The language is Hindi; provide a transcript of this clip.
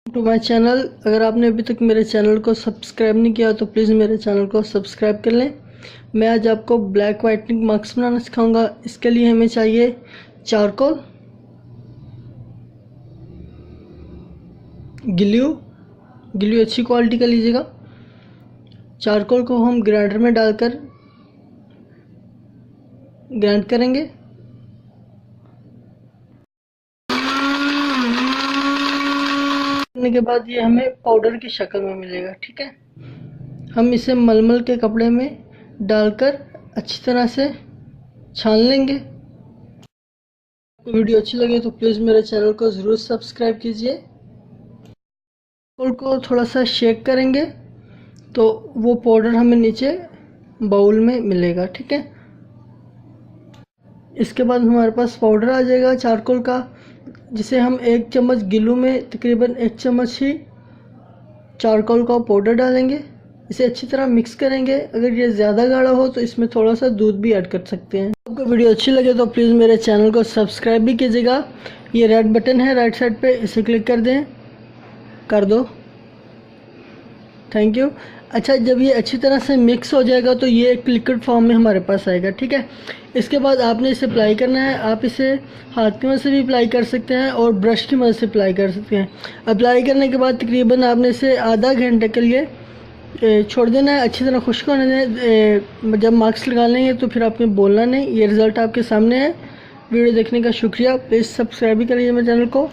To my channel. अगर आपने अभी तक मेरे चैनल को सब्सक्राइब नहीं किया तो प्लीज़ मेरे चैनल को सब्सक्राइब कर लें। मैं आज आपको ब्लैक वाइटनिंग मार्क्स बनाना सिखाऊंगा। इसके लिए हमें चाहिए चारकोल, ग्लू अच्छी क्वालिटी का लीजिएगा। चारकोल को हम ग्राइंडर में डालकर ग्राइंड करेंगे। करने के बाद ये हमें पाउडर की शक्ल में मिलेगा। ठीक है, हम इसे मलमल के कपड़े में डालकर अच्छी तरह से छान लेंगे। आपको वीडियो अच्छी लगे तो प्लीज़ मेरे चैनल को ज़रूर सब्सक्राइब कीजिए। को थोड़ा सा शेक करेंगे तो वो पाउडर हमें नीचे बाउल में मिलेगा। ठीक है, इसके बाद हमारे पास पाउडर आ जाएगा चारकोल का, जिसे हम 1 चम्मच गिलू में तकरीबन 1 चम्मच ही चारकोल का पाउडर डालेंगे। इसे अच्छी तरह मिक्स करेंगे। अगर ये ज़्यादा गाढ़ा हो तो इसमें थोड़ा सा दूध भी ऐड कर सकते हैं। आपको वीडियो अच्छी लगे तो प्लीज़ मेरे चैनल को सब्सक्राइब भी कीजिएगा। ये रेड बटन है राइट साइड पे, इसे क्लिक कर दो। Thank you. अच्छा, जब ये अच्छी तरह से मिक्स हो जाएगा तो ये एक लिक्विड फॉर्म में हमारे पास आएगा। ठीक है, इसके बाद आपने इसे अप्लाई करना है। आप इसे हाथ की मदद से भी अप्लाई कर सकते हैं और ब्रश की मदद से अप्लाई कर सकते हैं। अप्लाई करने के बाद तकरीबन आपने इसे आधा घंटे के लिए छोड़ देना है, अच्छी तरह खुश्क होने दें। जब मार्क्स लगा लेंगे तो फिर आपने बोलना नहीं। ये रिज़ल्ट आपके सामने है। वीडियो देखने का शुक्रिया। प्लीज़ सब्सक्राइब भी करिए मेरे चैनल को।